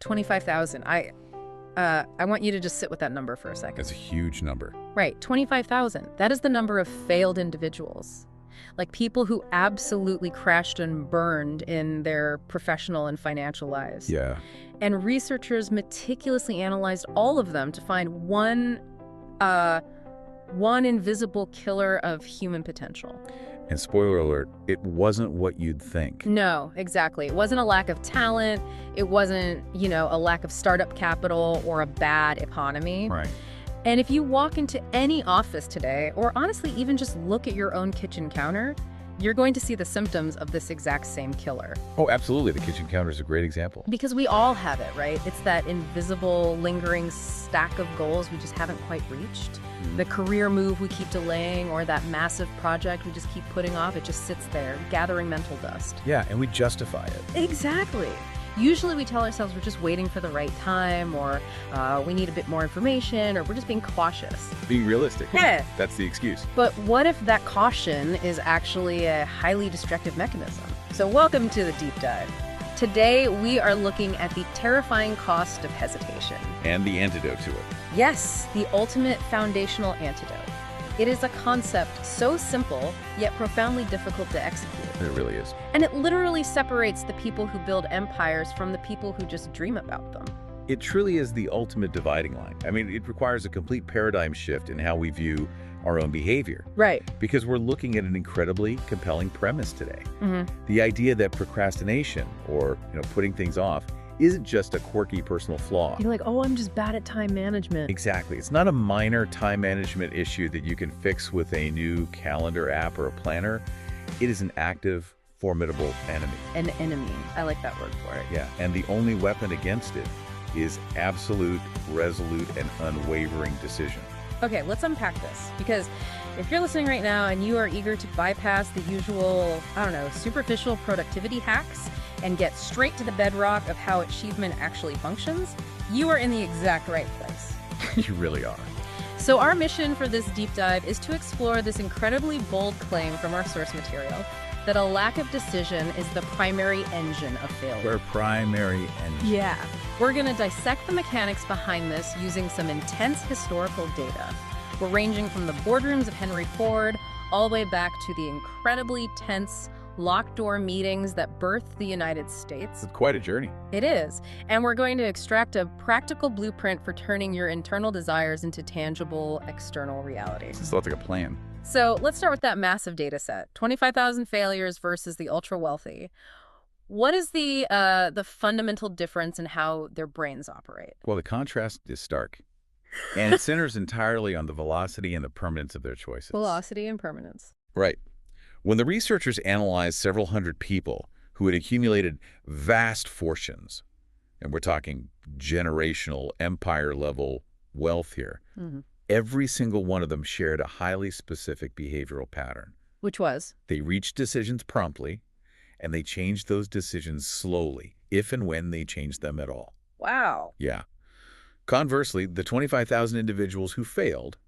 25,000. I want you to just sit with that number for a second. That's a huge number. Right, 25,000. That is the number of failed individuals. Like people who absolutely crashed and burned in their professional and financial lives. Yeah. And researchers meticulously analyzed all of them to find one invisible killer of human potential. And spoiler alert, it wasn't what you'd think. No, exactly. It wasn't a lack of talent. It wasn't, a lack of startup capital or a bad economy. Right. And if you walk into any office today, or honestly even just look at your own kitchen counter, you're going to see the symptoms of this exact same killer. Oh, absolutely. The kitchen counter is a great example. Because we all have it, right? It's that invisible, lingering stack of goals we just haven't quite reached. The career move we keep delaying, or that massive project we just keep putting off, it just sits there, gathering mental dust. Yeah, and we justify it. Exactly. Usually we tell ourselves we're just waiting for the right time, or we need a bit more information, or we're just being cautious. Being realistic. Yeah. That's the excuse. But what if that caution is actually a highly destructive mechanism? So welcome to the deep dive. Today, we are looking at the terrifying cost of hesitation. And the antidote to it. Yes, the ultimate foundational antidote. It is a concept so simple, yet profoundly difficult to execute. It really is. And it literally separates the people who build empires from the people who just dream about them. It truly is the ultimate dividing line. I mean, it requires a complete paradigm shift in how we view our own behavior. Right. Because we're looking at an incredibly compelling premise today. The idea that procrastination, or putting things off, isn't just a quirky personal flaw. You're like, oh, I'm just bad at time management. Exactly. It's not a minor time management issue that you can fix with a new calendar app or a planner. It is an active, formidable enemy. An enemy. I like that word for it. Yeah, and the only weapon against it is absolute, resolute, and unwavering decision. Okay, let's unpack this, because if you're listening right now and you are eager to bypass the usual, superficial productivity hacks and get straight to the bedrock of how achievement actually functions, you are in the exact right place. You really are. So our mission for this deep dive is to explore this incredibly bold claim from our source material that a lack of decision is the primary engine of failure. We're primary engine. Yeah. We're going to dissect the mechanics behind this using some intense historical data. We're ranging from the boardrooms of Henry Ford all the way back to the incredibly tense locked-door meetings that birthed the United States. It's quite a journey. It is. And we're going to extract a practical blueprint for turning your internal desires into tangible external reality. This sounds like a plan. So let's start with that massive data set, 25,000 failures versus the ultra-wealthy. What is the fundamental difference in how their brains operate? Well, the contrast is stark. And it centers entirely on the velocity and the permanence of their choices. Velocity and permanence. Right. When the researchers analyzed several hundred people who had accumulated vast fortunes, and we're talking generational, empire-level wealth here, every single one of them shared a highly specific behavioral pattern. Which was? They reached decisions promptly, and they changed those decisions slowly, if and when they changed them at all. Wow. Yeah. Conversely, the 25,000 individuals who failed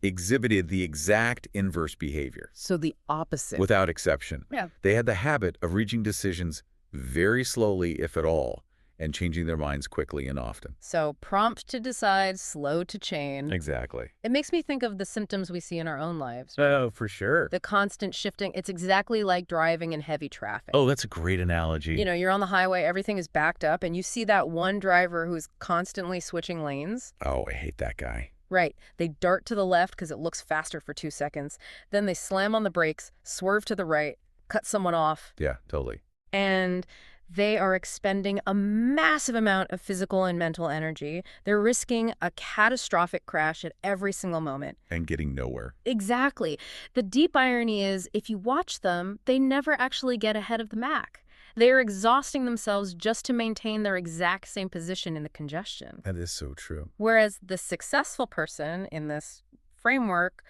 exhibited the exact inverse behavior. So the opposite. Without exception. Yeah. They had the habit of reaching decisions very slowly, if at all, and changing their minds quickly and often. So prompt to decide, slow to change. Exactly. It makes me think of the symptoms we see in our own lives. Oh, for sure. The constant shifting. It's exactly like driving in heavy traffic. Oh, that's a great analogy. You're on the highway, everything is backed up, and you see that one driver who's constantly switching lanes. Oh, I hate that guy. Right. They dart to the left because it looks faster for 2 seconds. Then they slam on the brakes, swerve to the right, cut someone off. Yeah, totally. And they are expending a massive amount of physical and mental energy. They're risking a catastrophic crash at every single moment. And getting nowhere. Exactly. The deep irony is, if you watch them, they never actually get ahead of the Mac. They're exhausting themselves just to maintain their exact same position in the congestion. That is so true. Whereas the successful person in this framework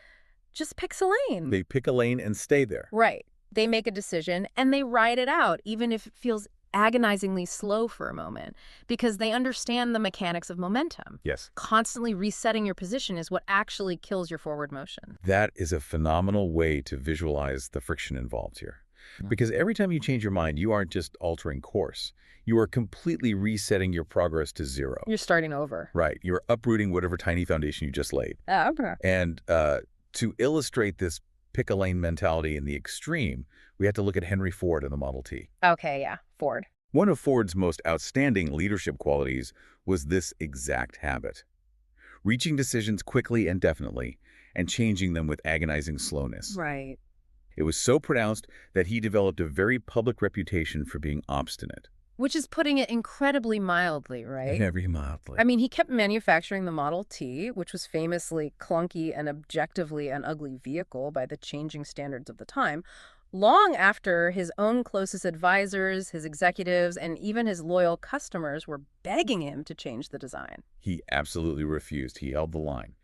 just picks a lane. They pick a lane and stay there. Right. They make a decision and they ride it out, even if it feels agonizingly slow for a moment, because they understand the mechanics of momentum. Yes. Constantly resetting your position is what actually kills your forward motion. That is a phenomenal way to visualize the friction involved here. Because every time you change your mind, you aren't just altering course. You are completely resetting your progress to zero. You're starting over. Right. You're uprooting whatever tiny foundation you just laid. Okay. And to illustrate this pick-a-lane mentality in the extreme, we have to look at Henry Ford and the Model T. Okay, yeah, Ford. One of Ford's most outstanding leadership qualities was this exact habit: reaching decisions quickly and definitely, and changing them with agonizing slowness. Right. It was so pronounced that he developed a very public reputation for being obstinate. Which is putting it incredibly mildly, right? Very mildly. I mean, he kept manufacturing the Model T, which was famously clunky and objectively an ugly vehicle by the changing standards of the time, long after his own closest advisors, his executives, and even his loyal customers were begging him to change the design. He absolutely refused. He held the line.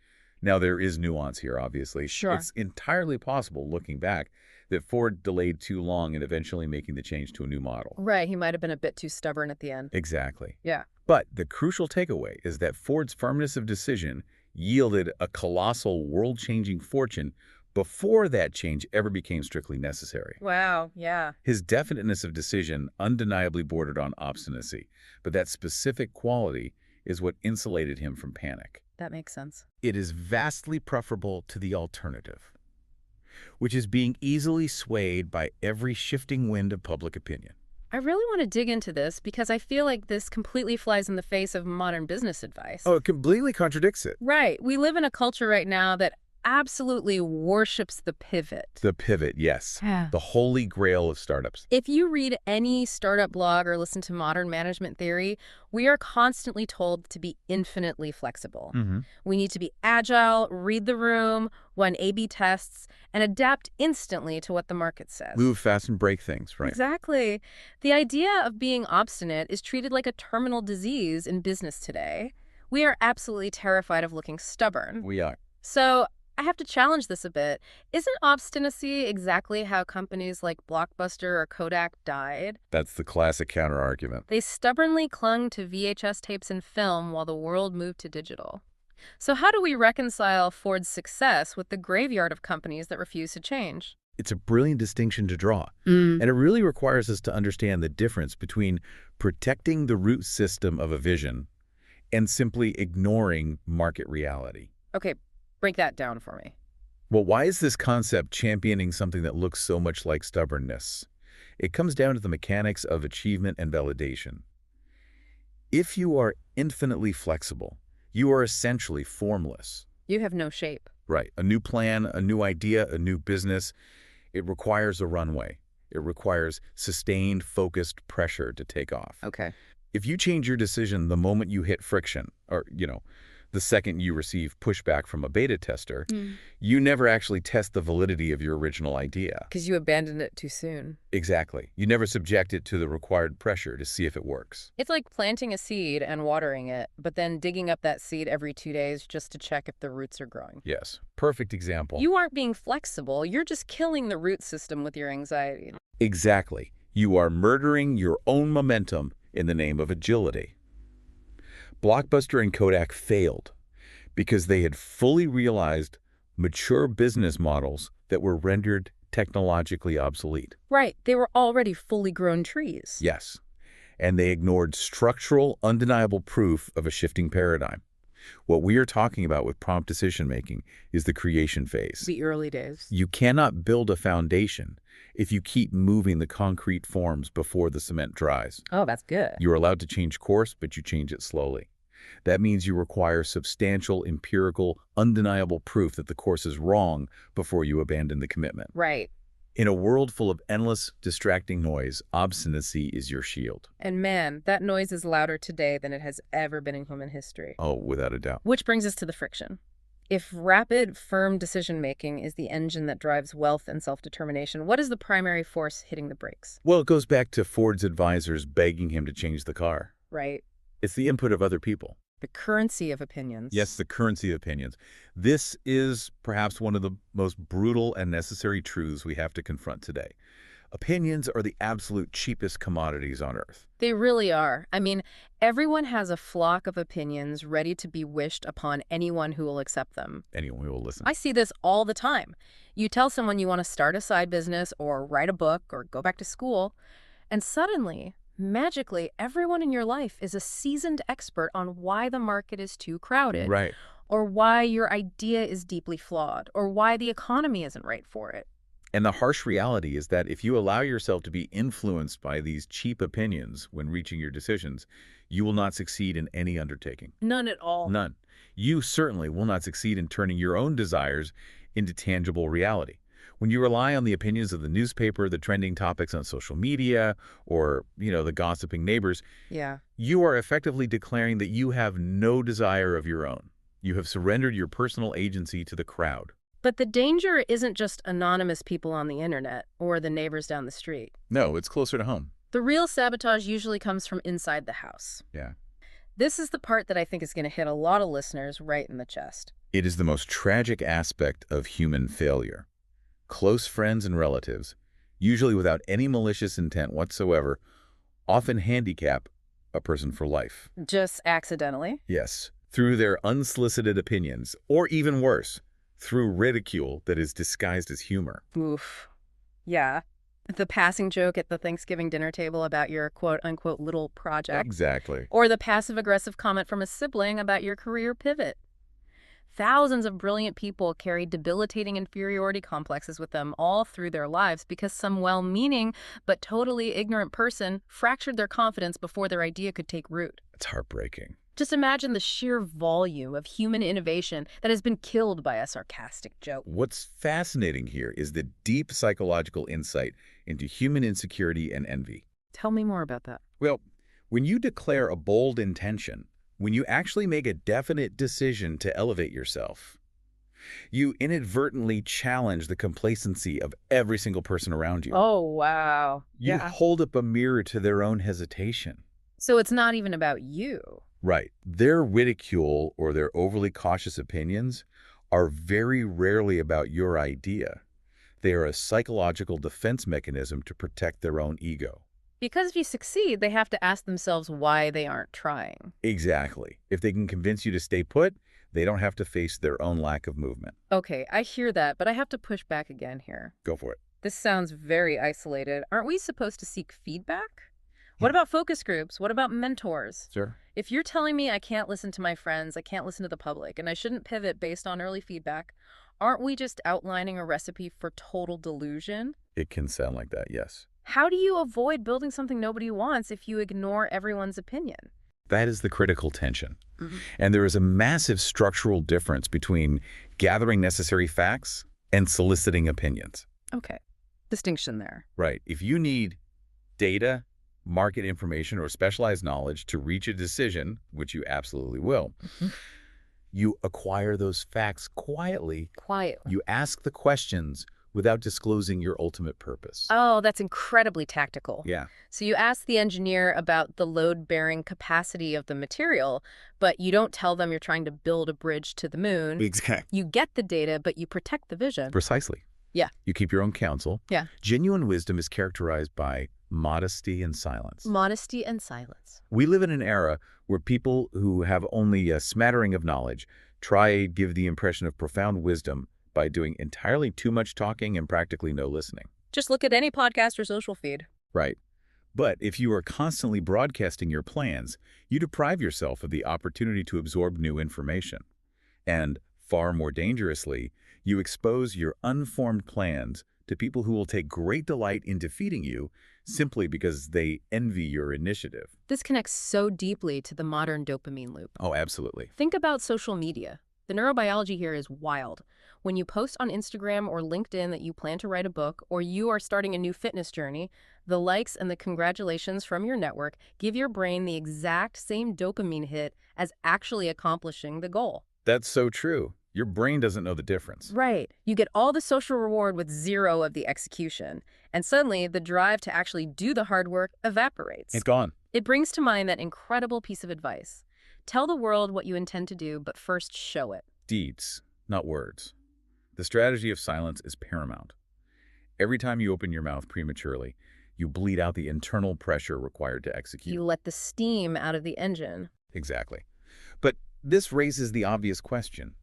Now, there is nuance here, obviously. Sure. It's entirely possible, looking back, that Ford delayed too long in eventually making the change to a new model. Right, he might have been a bit too stubborn at the end. Exactly. Yeah. But the crucial takeaway is that Ford's firmness of decision yielded a colossal, world-changing fortune before that change ever became strictly necessary. Wow, yeah. His definiteness of decision undeniably bordered on obstinacy, but that specific quality is what insulated him from panic. That makes sense. It is vastly preferable to the alternative, which is being easily swayed by every shifting wind of public opinion. I really want to dig into this because I feel like this completely flies in the face of modern business advice. Oh, it completely contradicts it. Right. We live in a culture right now that absolutely worships the pivot. The pivot, yes. Yeah. The holy grail of startups. If you read any startup blog or listen to modern management theory, we are constantly told to be infinitely flexible. We need to be agile, read the room, run A/B tests, and adapt instantly to what the market says. Move fast and break things, right? Exactly. The idea of being obstinate is treated like a terminal disease in business today. We are absolutely terrified of looking stubborn. We are. So I have to challenge this a bit. Isn't obstinacy exactly how companies like Blockbuster or Kodak died? That's the classic counter-argument. They stubbornly clung to VHS tapes and film while the world moved to digital. So how do we reconcile Ford's success with the graveyard of companies that refuse to change? It's a brilliant distinction to draw, and it really requires us to understand the difference between protecting the root system of a vision and simply ignoring market reality. Okay, break that down for me. Well, why is this concept championing something that looks so much like stubbornness? It comes down to the mechanics of achievement and validation. If you are infinitely flexible, you are essentially formless. You have no shape. Right. A new plan, a new idea, a new business, it requires a runway. It requires sustained, focused pressure to take off. Okay. If you change your decision the moment you hit friction, or, the second you receive pushback from a beta tester, you never actually test the validity of your original idea. Because you abandoned it too soon. Exactly. You never subject it to the required pressure to see if it works. It's like planting a seed and watering it, but then digging up that seed every 2 days just to check if the roots are growing. Yes. Perfect example. You aren't being flexible. You're just killing the root system with your anxiety. Exactly. You are murdering your own momentum in the name of agility. Blockbuster and Kodak failed because they had fully realized mature business models that were rendered technologically obsolete. Right. They were already fully grown trees. Yes. And they ignored structural, undeniable proof of a shifting paradigm. What we are talking about with prompt decision-making is the creation phase. The early days. You cannot build a foundation if you keep moving the concrete forms before the cement dries. Oh, that's good. You're allowed to change course, but you change it slowly. That means you require substantial, empirical, undeniable proof that the course is wrong before you abandon the commitment. Right. In a world full of endless, distracting noise, obstinacy is your shield. And man, that noise is louder today than it has ever been in human history. Oh, without a doubt. Which brings us to the friction. If rapid, firm decision-making is the engine that drives wealth and self-determination, what is the primary force hitting the brakes? Well, it goes back to Ford's advisors begging him to change the car. Right. It's the input of other people. The currency of opinions. Yes, the currency of opinions. This is perhaps one of the most brutal and necessary truths we have to confront today. Opinions are the absolute cheapest commodities on earth. They really are. I mean, everyone has a flock of opinions ready to be wished upon anyone who will accept them. Anyone who will listen. I see this all the time. You tell someone you want to start a side business or write a book or go back to school, and suddenly, magically, everyone in your life is a seasoned expert on why the market is too crowded, Right. or why your idea is deeply flawed, or why the economy isn't right for it. And the harsh reality is that if you allow yourself to be influenced by these cheap opinions when reaching your decisions, you will not succeed in any undertaking. None at all. None. You certainly will not succeed in turning your own desires into tangible reality. When you rely on the opinions of the newspaper, the trending topics on social media, or, the gossiping neighbors, Yeah. you are effectively declaring that you have no desire of your own. You have surrendered your personal agency to the crowd. But the danger isn't just anonymous people on the internet or the neighbors down the street. No, it's closer to home. The real sabotage usually comes from inside the house. Yeah. This is the part that I think is going to hit a lot of listeners right in the chest. It is the most tragic aspect of human failure. Close friends and relatives, usually without any malicious intent whatsoever, often handicap a person for life. Just accidentally? Yes, through their unsolicited opinions, or even worse, through ridicule that is disguised as humor. Oof. Yeah. The passing joke at the Thanksgiving dinner table about your quote-unquote little project. Exactly. Or the passive-aggressive comment from a sibling about your career pivot. Thousands of brilliant people carry debilitating inferiority complexes with them all through their lives because some well-meaning but totally ignorant person fractured their confidence before their idea could take root. It's heartbreaking. Just imagine the sheer volume of human innovation that has been killed by a sarcastic joke. What's fascinating here is the deep psychological insight into human insecurity and envy. Tell me more about that. Well, when you declare a bold intention, when you actually make a definite decision to elevate yourself, you inadvertently challenge the complacency of every single person around you. Oh, wow. You hold up a mirror to their own hesitation. So it's not even about you. Right. Their ridicule or their overly cautious opinions are very rarely about your idea. They are a psychological defense mechanism to protect their own ego. Because if you succeed, they have to ask themselves why they aren't trying. Exactly. If they can convince you to stay put, they don't have to face their own lack of movement. Okay, I hear that, but I have to push back again here. Go for it. This sounds very isolated. Aren't we supposed to seek feedback? What about focus groups? What about mentors? Sure. If you're telling me I can't listen to my friends, I can't listen to the public, and I shouldn't pivot based on early feedback, aren't we just outlining a recipe for total delusion? It can sound like that, yes. How do you avoid building something nobody wants if you ignore everyone's opinion? That is the critical tension. And there is a massive structural difference between gathering necessary facts and soliciting opinions. Okay. Distinction there. Right. If you need data, market information, or specialized knowledge to reach a decision, which you absolutely will, you acquire those facts quietly. Quietly. You ask the questions without disclosing your ultimate purpose. Oh, that's incredibly tactical. Yeah. So you ask the engineer about the load-bearing capacity of the material, but you don't tell them you're trying to build a bridge to the moon. Exactly. You get the data, but you protect the vision. Precisely. Yeah. You keep your own counsel. Yeah. Genuine wisdom is characterized by modesty and silence. Modesty and silence. We live in an era where people who have only a smattering of knowledge try to give the impression of profound wisdom by doing entirely too much talking and practically no listening. Just look at any podcast or social feed. Right. But if you are constantly broadcasting your plans, you deprive yourself of the opportunity to absorb new information. And, far more dangerously, you expose your unformed plans to people who will take great delight in defeating you simply because they envy your initiative. This connects so deeply to the modern dopamine loop. Oh, absolutely. Think about social media. The neurobiology here is wild. When you post on Instagram or LinkedIn that you plan to write a book or you are starting a new fitness journey, the likes and the congratulations from your network give your brain the exact same dopamine hit as actually accomplishing the goal. That's so true. Your brain doesn't know the difference. Right. You get all the social reward with zero of the execution. And suddenly, the drive to actually do the hard work evaporates. It's gone. It brings to mind that incredible piece of advice. Tell the world what you intend to do, but first show it. Deeds, not words. The strategy of silence is paramount. Every time you open your mouth prematurely, you bleed out the internal pressure required to execute. You let the steam out of the engine. Exactly. But this raises the obvious question.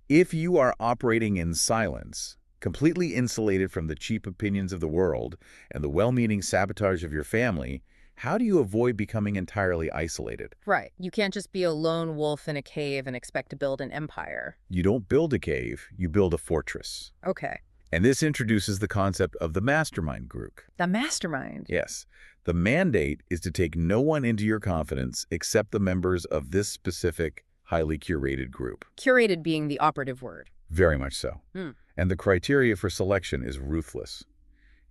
If you are operating in silence, completely insulated from the cheap opinions of the world and the well-meaning sabotage of your family, how do you avoid becoming entirely isolated? Right. You can't just be a lone wolf in a cave and expect to build an empire. You don't build a cave, you build a fortress. Okay. And this introduces the concept of the mastermind group. The mastermind. Yes. The mandate is to take no one into your confidence except the members of this specific, highly curated group. Curated being the operative word. Very much so. And the criteria for selection is ruthless.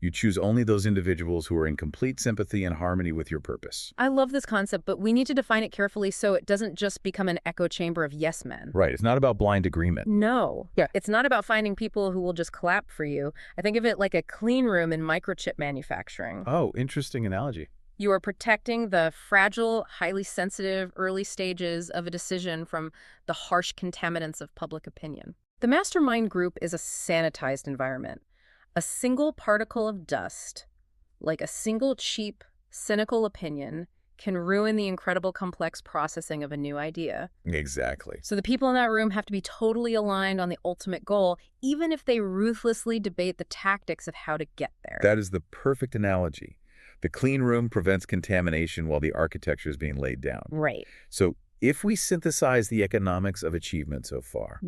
You choose only those individuals who are in complete sympathy and harmony with your purpose. I love this concept, but we need to define it carefully so it doesn't just become an echo chamber of yes men. Right. It's not about blind agreement. No. Yeah. It's not about finding people who will just clap for you. I think of it like a clean room in microchip manufacturing. Oh, interesting analogy. You are protecting the fragile, highly sensitive early stages of a decision from the harsh contaminants of public opinion. The mastermind group is a sanitized environment. A single particle of dust, like a single cheap, cynical opinion, can ruin the incredible complex processing of a new idea. Exactly. So the people in that room have to be totally aligned on the ultimate goal, even if they ruthlessly debate the tactics of how to get there. That is the perfect analogy. The clean room prevents contamination while the architecture is being laid down. Right. So if we synthesize the economics of achievement so far,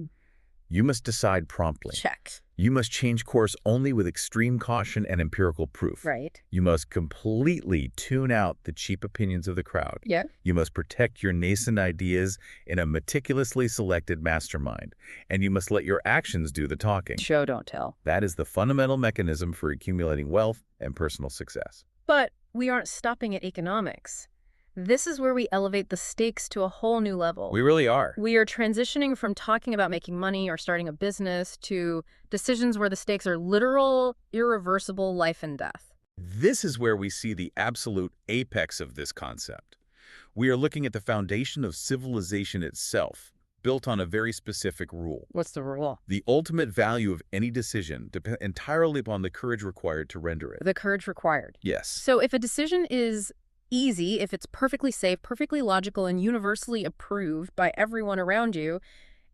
you must decide promptly. Check. You must change course only with extreme caution and empirical proof. Right. You must completely tune out the cheap opinions of the crowd. Yeah. You must protect your nascent ideas in a meticulously selected mastermind. And you must let your actions do the talking. Show, don't tell. That is the fundamental mechanism for accumulating wealth and personal success. But we aren't stopping at economics. This is where we elevate the stakes to a whole new level. We really are. We are transitioning from talking about making money or starting a business to decisions where the stakes are literal, irreversible life and death. This is where we see the absolute apex of this concept. We are looking at the foundation of civilization itself, built on a very specific rule. What's the rule? The ultimate value of any decision depends entirely upon the courage required to render it. The courage required. Yes. So if a decision is easy, if it's perfectly safe, perfectly logical, and universally approved by everyone around you,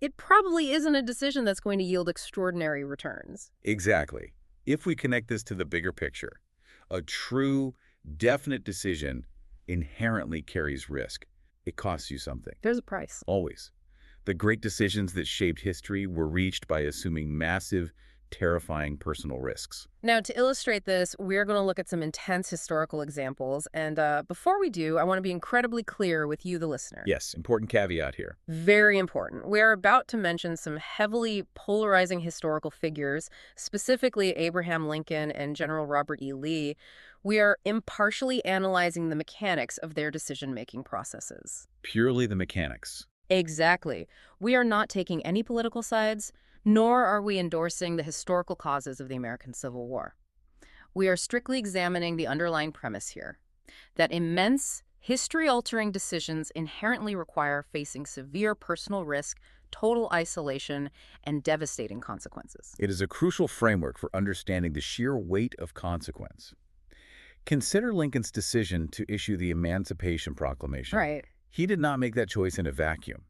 it probably isn't a decision that's going to yield extraordinary returns. Exactly. If we connect this to the bigger picture, a true, definite decision inherently carries risk. It costs you something. There's a price. Always. The great decisions that shaped history were reached by assuming massive, terrifying personal risks. Now, to illustrate this, we're going to look at some intense historical examples. And before we do, I want to be incredibly clear with you, the listener. Yes, important caveat here. Very important. We're about to mention some heavily polarizing historical figures, specifically Abraham Lincoln and General Robert E. Lee. We are impartially analyzing the mechanics of their decision-making processes. Purely the mechanics. Exactly. We are not taking any political sides, nor are we endorsing the historical causes of the American Civil War. We are strictly examining the underlying premise here, that immense, history-altering decisions inherently require facing severe personal risk, total isolation, and devastating consequences. It is a crucial framework for understanding the sheer weight of consequence. Consider Lincoln's decision to issue the Emancipation Proclamation. Right. He did not make that choice in a vacuum.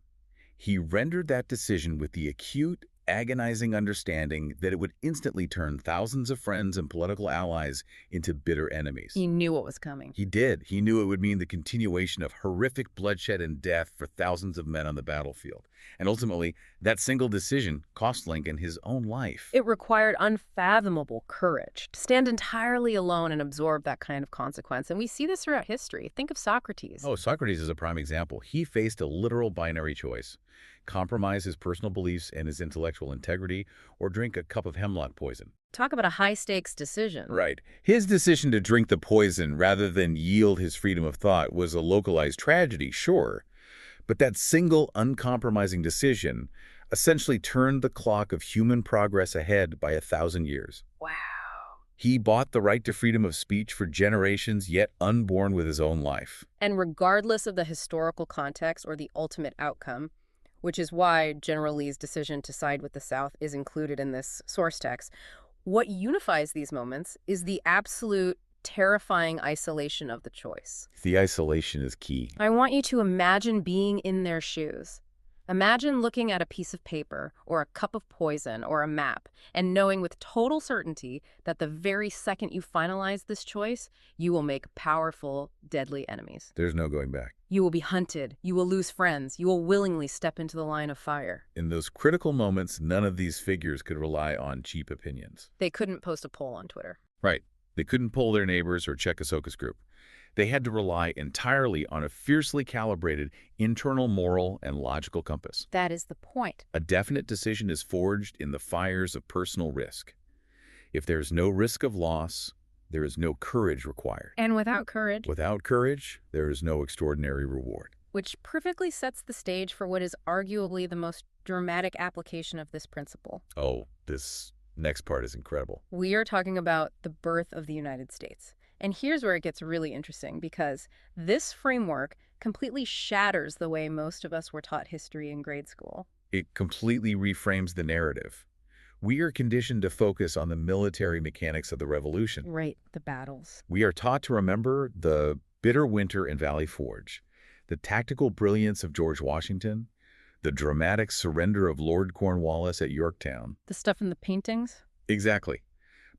He rendered that decision with the acute, agonizing understanding that it would instantly turn thousands of friends and political allies into bitter enemies. He knew what was coming. He did. He knew it would mean the continuation of horrific bloodshed and death for thousands of men on the battlefield. And ultimately, that single decision cost Lincoln his own life. It required unfathomable courage to stand entirely alone and absorb that kind of consequence. And we see this throughout history. Think of Socrates. Oh, Socrates is a prime example. He faced a literal binary choice. Compromise his personal beliefs and his intellectual integrity, or drink a cup of hemlock poison. Talk about a high-stakes decision. Right. His decision to drink the poison rather than yield his freedom of thought was a localized tragedy, sure. But that single, uncompromising decision essentially turned the clock of human progress ahead by 1,000 years. Wow. He bought the right to freedom of speech for generations, yet unborn with his own life. And regardless of the historical context or the ultimate outcome, which is why General Lee's decision to side with the South is included in this source text, What unifies these moments is the absolute terrifying isolation of the choice. The isolation is key. I want you to imagine being in their shoes. Imagine looking at a piece of paper or a cup of poison or a map and knowing with total certainty that the very second you finalize this choice, you will make powerful, deadly enemies. There's no going back. You will be hunted. You will lose friends. You will willingly step into the line of fire. In those critical moments, none of these figures could rely on cheap opinions. They couldn't post a poll on Twitter. Right. They couldn't poll their neighbors or check a Socus group. They had to rely entirely on a fiercely calibrated internal moral and logical compass. That is the point. A definite decision is forged in the fires of personal risk. If there's no risk of loss, there is no courage required. And without courage, Without courage, there is no extraordinary reward. which perfectly sets the stage for what is arguably the most dramatic application of this principle. Oh, this next part is incredible. We are talking about the birth of the United States. And here's where it gets really interesting, because this framework completely shatters the way most of us were taught history in grade school. It completely reframes the narrative. We are conditioned to focus on the military mechanics of the revolution. Right, the battles. We are taught to remember the bitter winter in Valley Forge, the tactical brilliance of George Washington, the dramatic surrender of Lord Cornwallis at Yorktown. The stuff in the paintings? Exactly.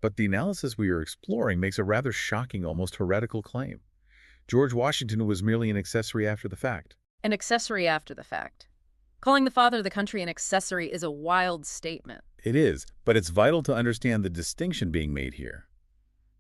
But the analysis we are exploring makes a rather shocking, almost heretical claim. George Washington was merely an accessory after the fact. An accessory after the fact. Calling the father of the country an accessory is a wild statement. It is, but it's vital to understand the distinction being made here.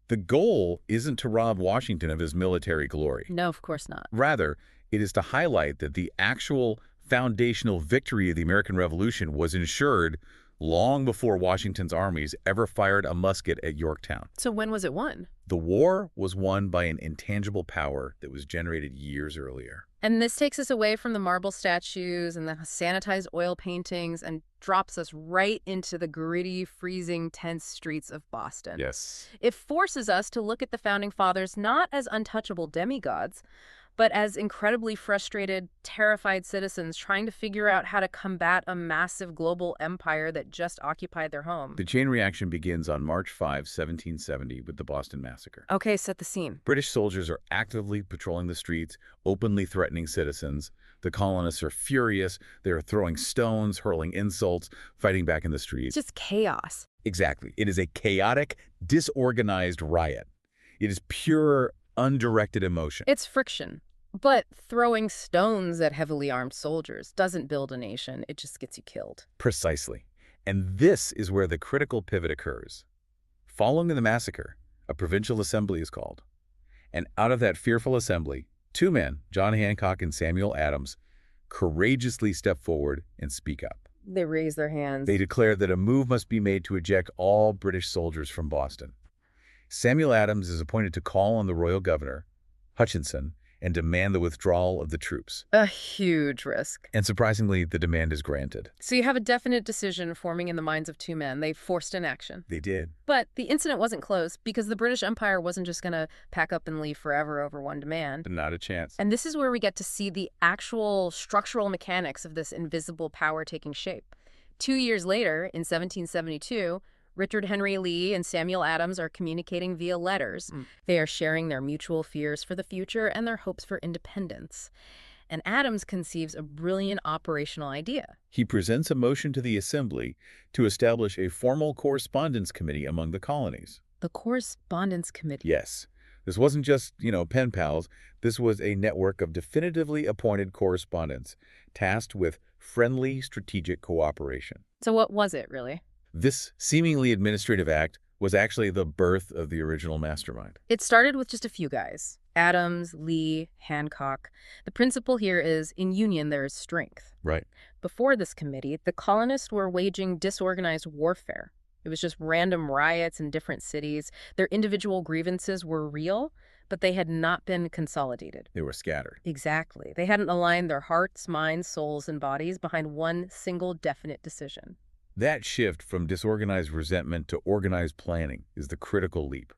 The goal isn't to rob Washington of his military glory. No, of course not. Rather, it is to highlight that the actual foundational victory of the American Revolution was ensured long before Washington's armies ever fired a musket at Yorktown. So when was it won? The war was won by an intangible power that was generated years earlier. And this takes us away from the marble statues and the sanitized oil paintings and drops us right into the gritty, freezing, tense streets of Boston. Yes. It forces us to look at the Founding Fathers not as untouchable demigods, but as incredibly frustrated, terrified citizens trying to figure out how to combat a massive global empire that just occupied their home. The chain reaction begins on March 5, 1770, with the Boston Massacre. Okay, set the scene. British soldiers are actively patrolling the streets, openly threatening citizens. The colonists are furious. They are throwing stones, hurling insults, fighting back in the streets. It's just chaos. Exactly. It is a chaotic, disorganized riot. It is pure, undirected emotion. It's friction. But throwing stones at heavily armed soldiers doesn't build a nation. It just gets you killed. Precisely. And this is where the critical pivot occurs. Following the massacre, a provincial assembly is called. And out of that fearful assembly, two men, John Hancock and Samuel Adams, courageously step forward and speak up. They raise their hands. They declare that a move must be made to eject all British soldiers from Boston. Samuel Adams is appointed to call on the royal governor, Hutchinson, and demand the withdrawal of the troops. A huge risk. And surprisingly, the demand is granted. So you have a definite decision forming in the minds of two men. They forced an action. They did. But the incident wasn't closed because the British Empire wasn't just going to pack up and leave forever over one demand. Not a chance. And this is where we get to see the actual structural mechanics of this invisible power taking shape. 2 years later, in 1772, Richard Henry Lee and Samuel Adams are communicating via letters. They are sharing their mutual fears for the future and their hopes for independence. And Adams conceives a brilliant operational idea. He presents a motion to the Assembly to establish a formal correspondence committee among the colonies. The Correspondence Committee. Yes. This wasn't just, pen pals. This was a network of definitively appointed correspondents tasked with friendly strategic cooperation. So what was it, really? This seemingly administrative act was actually the birth of the original mastermind. It started with just a few guys. Adams, Lee, Hancock. The principle here is, in union there is strength. Right. Before this committee, the colonists were waging disorganized warfare. It was just random riots in different cities. Their individual grievances were real, but they had not been consolidated. They were scattered. Exactly. They hadn't aligned their hearts, minds, souls, and bodies behind one single definite decision. That shift from disorganized resentment to organized planning is the critical leap.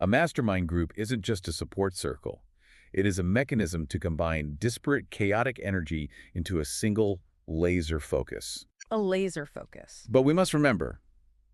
A mastermind group isn't just a support circle. It is a mechanism to combine disparate, chaotic energy into a single laser focus. A laser focus. But we must remember,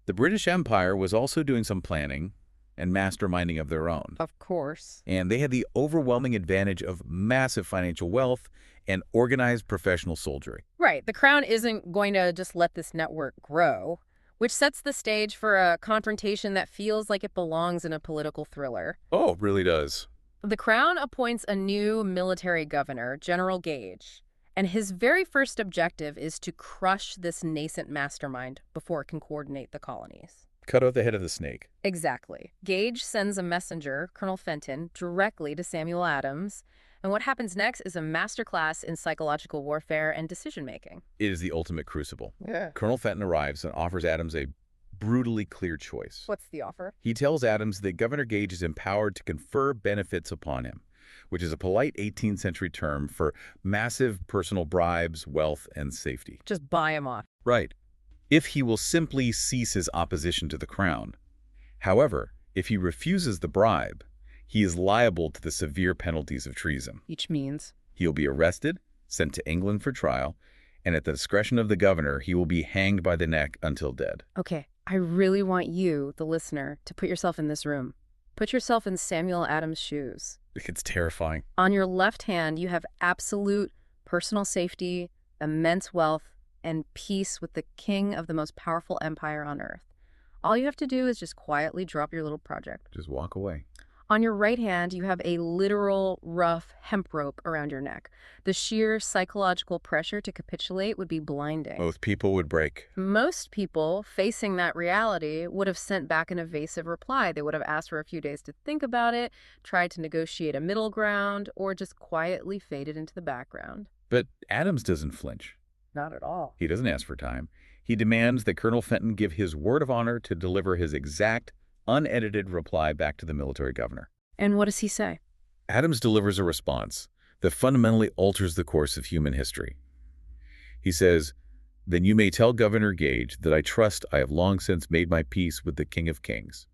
The British Empire was also doing some planning and masterminding of their own. Of course. And they had the overwhelming advantage of massive financial wealth and organized professional soldiery. Right. The crown isn't going to just let this network grow, which sets the stage for a confrontation that feels like it belongs in a political thriller. Oh, it really does. The crown appoints a new military governor, General Gage, and his very first objective is to crush this nascent mastermind before it can coordinate the colonies. Cut off the head of the snake. Exactly. Gage sends a messenger, Colonel Fenton, directly to Samuel Adams, and what happens next is a masterclass in psychological warfare and decision-making. It is the ultimate crucible. Yeah. Colonel Fenton arrives and offers Adams a brutally clear choice. What's the offer? He tells Adams that Governor Gage is empowered to confer benefits upon him, which is a polite 18th century term for massive personal bribes, wealth, and safety. Just buy him off. Right. If he will simply cease his opposition to the crown. However, if he refuses the bribe, he is liable to the severe penalties of treason. Which means? He'll be arrested, sent to England for trial, and at the discretion of the governor, he will be hanged by the neck until dead. Okay, I really want you, the listener, to put yourself in this room. Put yourself in Samuel Adams' shoes. It's terrifying. On your left hand, you have absolute personal safety, immense wealth, and peace with the king of the most powerful empire on earth. All you have to do is just quietly drop your little project. Just walk away. On your right hand, you have a literal rough hemp rope around your neck. The sheer psychological pressure to capitulate would be blinding. Both people would break. Most people facing that reality would have sent back an evasive reply. They would have asked for a few days to think about it, tried to negotiate a middle ground, or just quietly faded into the background. But Adams doesn't flinch. Not at all. He doesn't ask for time. He demands that Colonel Fenton give his word of honor to deliver his exact, unedited reply back to the military governor. And what does he say? Adams delivers a response that fundamentally alters the course of human history. He says, "Then you may tell Governor Gage that I trust I have long since made my peace with the King of Kings.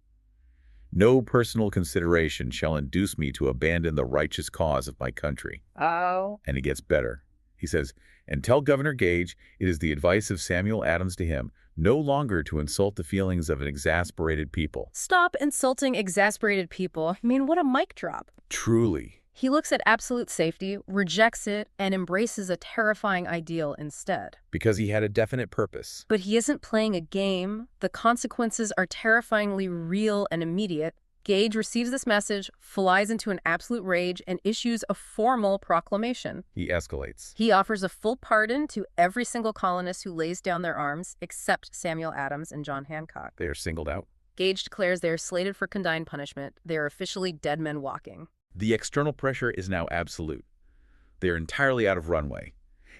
No personal consideration shall induce me to abandon the righteous cause of my country." Oh. And it gets better. He says, "And tell Governor Gage it is the advice of Samuel Adams to him no longer to insult the feelings of an exasperated people." Stop insulting exasperated people. I mean, what a mic drop. Truly. He looks at absolute safety, rejects it, and embraces a terrifying ideal instead. Because he had a definite purpose. But he isn't playing a game. The consequences are terrifyingly real and immediate. Gage receives this message, flies into an absolute rage, and issues a formal proclamation. He escalates. He offers a full pardon to every single colonist who lays down their arms, except Samuel Adams and John Hancock. They are singled out. Gage declares they are slated for condign punishment. They are officially dead men walking. The external pressure is now absolute. They are entirely out of runway.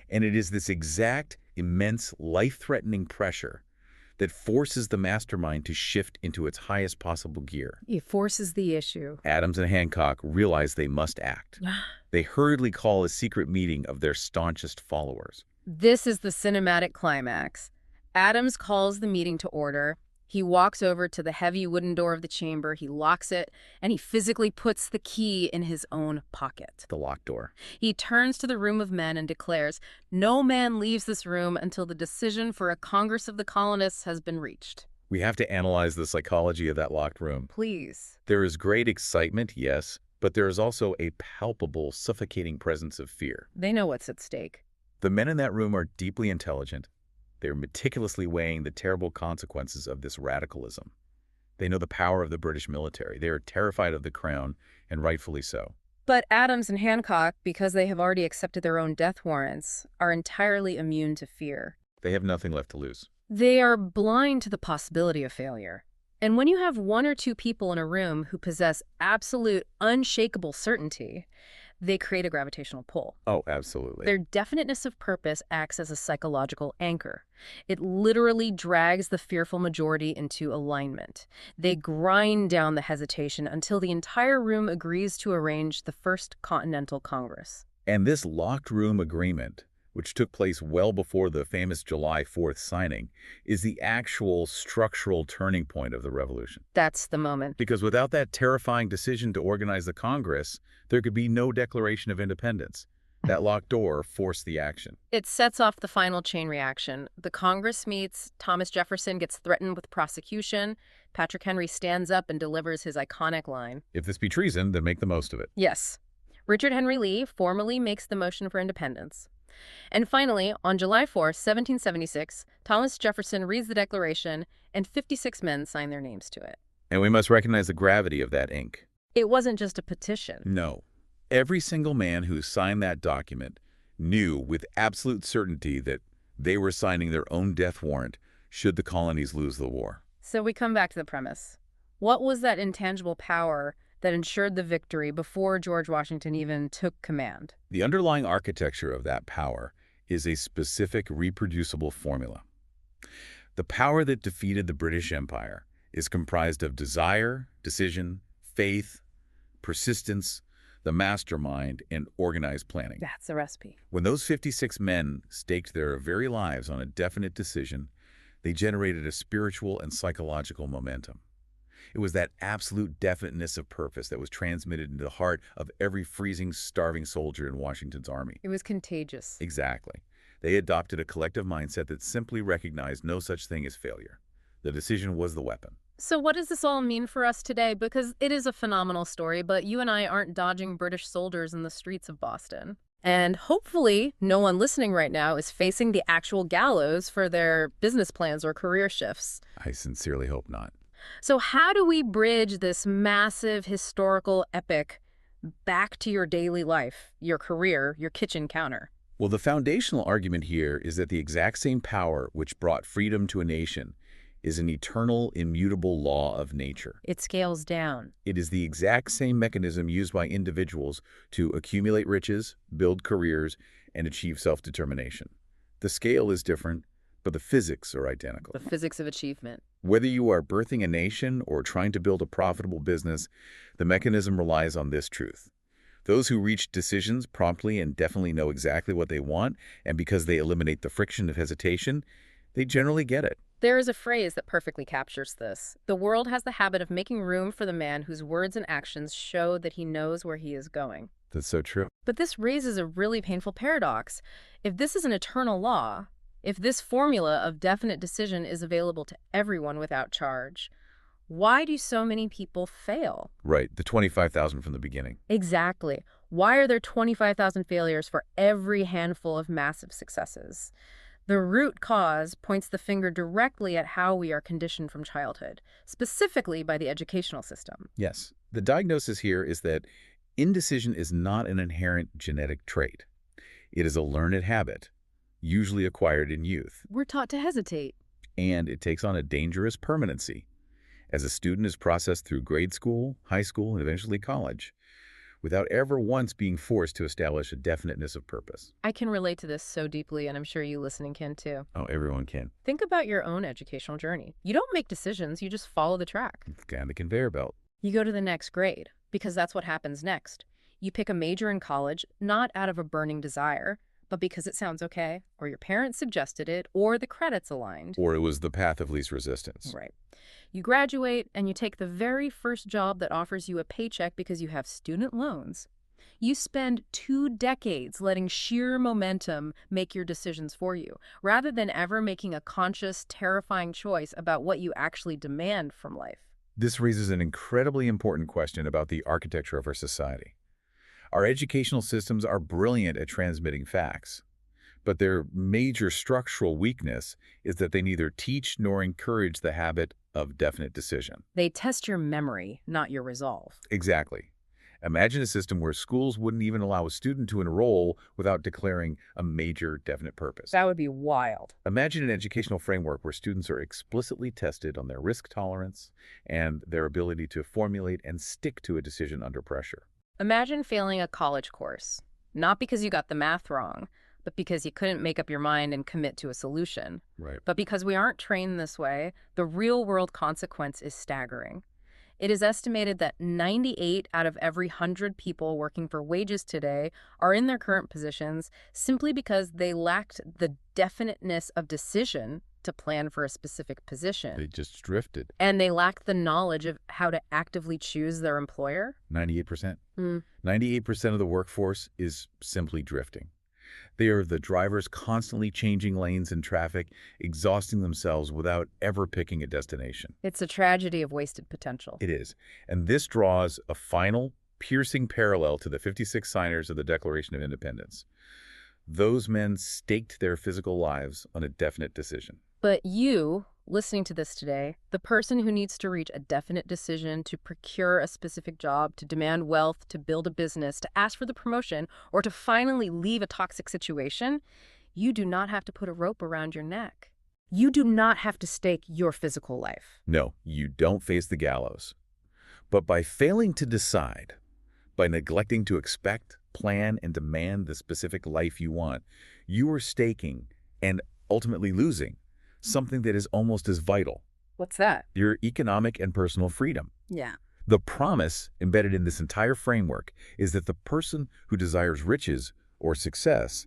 And it is this exact, immense, life-threatening pressure that forces the mastermind to shift into its highest possible gear. It forces the issue. Adams and Hancock realize they must act. They hurriedly call a secret meeting of their staunchest followers. This is the cinematic climax. Adams calls the meeting to order. He walks over to the heavy wooden door of the chamber, he locks it, and he physically puts the key in his own pocket. The locked door. He turns to the room of men and declares, "No man leaves this room until the decision for a Congress of the Colonists has been reached." We have to analyze the psychology of that locked room. Please. There is great excitement, yes, but there is also a palpable, suffocating presence of fear. They know what's at stake. The men in that room are deeply intelligent. They're meticulously weighing the terrible consequences of this radicalism. They know the power of the British military. They are terrified of the crown, and rightfully so. But Adams and Hancock, because they have already accepted their own death warrants, are entirely immune to fear. They have nothing left to lose. They are blind to the possibility of failure. And when you have one or two people in a room who possess absolute, unshakable certainty, they create a gravitational pull. Oh, absolutely. Their definiteness of purpose acts as a psychological anchor. It literally drags the fearful majority into alignment. They grind down the hesitation until the entire room agrees to arrange the First Continental Congress. And this locked room agreement, which took place well before the famous July 4th signing, is the actual structural turning point of the revolution. That's the moment. Because without that terrifying decision to organize the Congress, there could be no Declaration of Independence, That locked door forced the action. It sets off the final chain reaction. The Congress meets, Thomas Jefferson gets threatened with prosecution, Patrick Henry stands up and delivers his iconic line. If this be treason, then make the most of it. Yes. Richard Henry Lee formally makes the motion for independence. And finally, on July 4, 1776, Thomas Jefferson reads the Declaration, and 56 men sign their names to it. And we must recognize the gravity of that ink. It wasn't just a petition. No. Every single man who signed that document knew with absolute certainty that they were signing their own death warrant should the colonies lose the war. So we come back to the premise. What was that intangible power that ensured the victory before George Washington even took command? The underlying architecture of that power is a specific reproducible formula. The power that defeated the British Empire is comprised of desire, decision, faith, persistence, the mastermind, and organized planning. That's the recipe. When those 56 men staked their very lives on a definite decision, they generated a spiritual and psychological momentum. It was that absolute definiteness of purpose that was transmitted into the heart of every freezing, starving soldier in Washington's army. It was contagious. Exactly. They adopted a collective mindset that simply recognized no such thing as failure. The decision was the weapon. So what does this all mean for us today? Because it is a phenomenal story, but you and I aren't dodging British soldiers in the streets of Boston. And hopefully no one listening right now is facing the actual gallows for their business plans or career shifts. I sincerely hope not. So how do we bridge this massive historical epic back to your daily life, your career, your kitchen counter? Well, the foundational argument here is that the exact same power which brought freedom to a nation is an eternal, immutable law of nature. It scales down. It is the exact same mechanism used by individuals to accumulate riches, build careers, and achieve self-determination. The scale is different, but the physics are identical. The physics of achievement. Whether you are birthing a nation or trying to build a profitable business, the mechanism relies on this truth. Those who reach decisions promptly and definitely know exactly what they want, and because they eliminate the friction of hesitation, they generally get it. There is a phrase that perfectly captures this. The world has the habit of making room for the man whose words and actions show that he knows where he is going. That's so true. But this raises a really painful paradox. If this is an eternal law, if this formula of definite decision is available to everyone without charge, why do so many people fail? Right, the 25,000 from the beginning. Exactly. Why are there 25,000 failures for every handful of massive successes? The root cause points the finger directly at how we are conditioned from childhood, specifically by the educational system. Yes, the diagnosis here is that indecision is not an inherent genetic trait. It is a learned habit, usually acquired in youth. We're taught to hesitate. And it takes on a dangerous permanency. As a student is processed through grade school, high school, and eventually college, without ever once being forced to establish a definiteness of purpose. I can relate to this so deeply, and I'm sure you listening can too. Oh, everyone can. Think about your own educational journey. You don't make decisions, you just follow the track. It's kind of the conveyor belt. You go to the next grade, because that's what happens next. You pick a major in college, not out of a burning desire, but because it sounds okay, or your parents suggested it, or the credits aligned. Or it was the path of least resistance. Right. You graduate and you take the very first job that offers you a paycheck because you have student loans. You spend 2 decades letting sheer momentum make your decisions for you, rather than ever making a conscious, terrifying choice about what you actually demand from life. This raises an incredibly important question about the architecture of our society. Our educational systems are brilliant at transmitting facts, but their major structural weakness is that they neither teach nor encourage the habit of definite decision. They test your memory, not your resolve. Exactly. Imagine a system where schools wouldn't even allow a student to enroll without declaring a major definite purpose. That would be wild. Imagine an educational framework where students are explicitly tested on their risk tolerance and their ability to formulate and stick to a decision under pressure. Imagine failing a college course, not because you got the math wrong, but because you couldn't make up your mind and commit to a solution. Right. But because we aren't trained this way, the real-world consequence is staggering. It is estimated that 98 out of every 100 people working for wages today are in their current positions simply because they lacked the definiteness of decision to plan for a specific position. They just drifted. And they lacked the knowledge of how to actively choose their employer. 98%. Mm. 98% of the workforce is simply drifting. They are the drivers constantly changing lanes in traffic, exhausting themselves without ever picking a destination. It's a tragedy of wasted potential. It is. And this draws a final, piercing parallel to the 56 signers of the Declaration of Independence. Those men staked their physical lives on a definite decision. But you, listening to this today, the person who needs to reach a definite decision to procure a specific job, to demand wealth, to build a business, to ask for the promotion, or to finally leave a toxic situation, you do not have to put a rope around your neck. You do not have to stake your physical life. No, you don't face the gallows. But by failing to decide, by neglecting to expect, plan, and demand the specific life you want, you are staking and ultimately losing something that is almost as vital. What's that? Your economic and personal freedom. Yeah. The promise embedded in this entire framework is that the person who desires riches or success,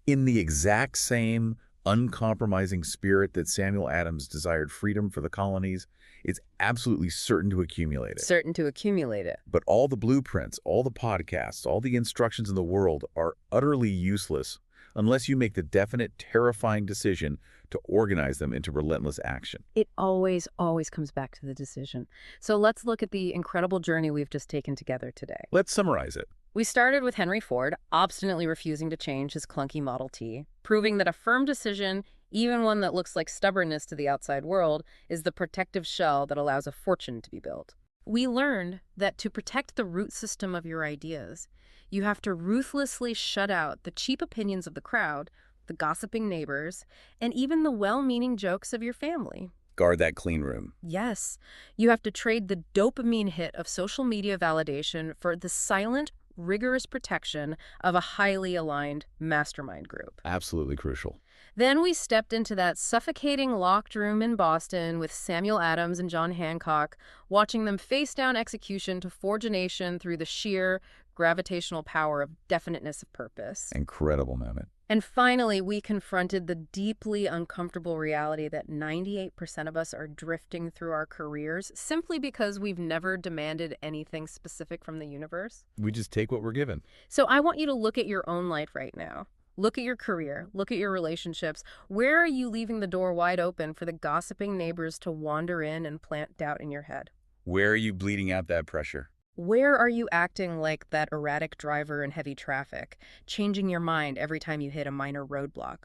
in the exact same uncompromising spirit that Samuel Adams desired freedom for the colonies, is absolutely certain to accumulate it. Certain to accumulate it. But all the blueprints, all the podcasts, all the instructions in the world are utterly useless unless you make the definite, terrifying decision to organize them into relentless action. It always comes back to the decision. So let's look at the incredible journey we've just taken together today. Let's summarize it. We started with Henry Ford obstinately refusing to change his clunky Model T, proving that a firm decision, even one that looks like stubbornness to the outside world, is the protective shell that allows a fortune to be built. We learned that to protect the root system of your ideas, you have to ruthlessly shut out the cheap opinions of the crowd, the gossiping neighbors, and even the well-meaning jokes of your family. Guard that clean room. Yes, you have to trade the dopamine hit of social media validation for the silent, rigorous protection of a highly aligned mastermind group. Absolutely crucial. Then we stepped into that suffocating locked room in Boston with Samuel Adams and John Hancock, watching them face down execution to forge a nation through the sheer gravitational power of definiteness of purpose. Incredible moment. And finally, we confronted the deeply uncomfortable reality that 98% of us are drifting through our careers simply because we've never demanded anything specific from the universe. We just take what we're given. So I want you to look at your own life right now. Look at your career. Look at your relationships. Where are you leaving the door wide open for the gossiping neighbors to wander in and plant doubt in your head? Where are you bleeding out that pressure? Where are you acting like that erratic driver in heavy traffic, changing your mind every time you hit a minor roadblock?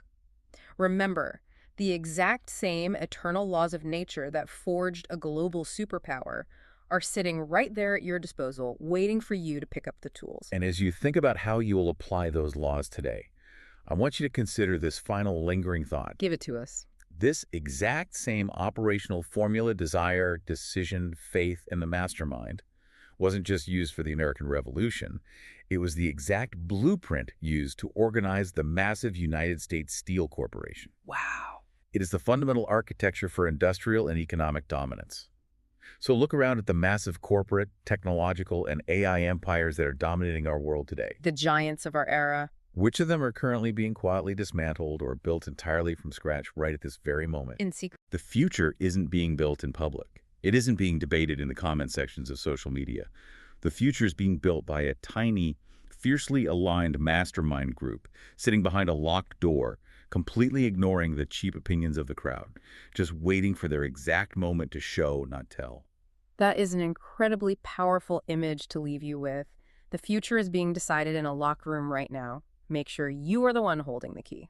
Remember, the exact same eternal laws of nature that forged a global superpower are sitting right there at your disposal, waiting for you to pick up the tools. And as you think about how you will apply those laws today, I want you to consider this final lingering thought. Give it to us. This exact same operational formula, desire, decision, faith, and the mastermind wasn't just used for the American Revolution. It was the exact blueprint used to organize the massive United States Steel Corporation. Wow. It is the fundamental architecture for industrial and economic dominance. So look around at the massive corporate, technological, and AI empires that are dominating our world today. The giants of our era. Which of them are currently being quietly dismantled or built entirely from scratch right at this very moment? In secret. The future isn't being built in public. It isn't being debated in the comment sections of social media. The future is being built by a tiny, fiercely aligned mastermind group sitting behind a locked door, completely ignoring the cheap opinions of the crowd, just waiting for their exact moment to show, not tell. That is an incredibly powerful image to leave you with. The future is being decided in a locked room right now. Make sure you are the one holding the key.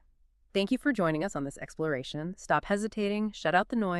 Thank you for joining us on this exploration. Stop hesitating, shut out the noise,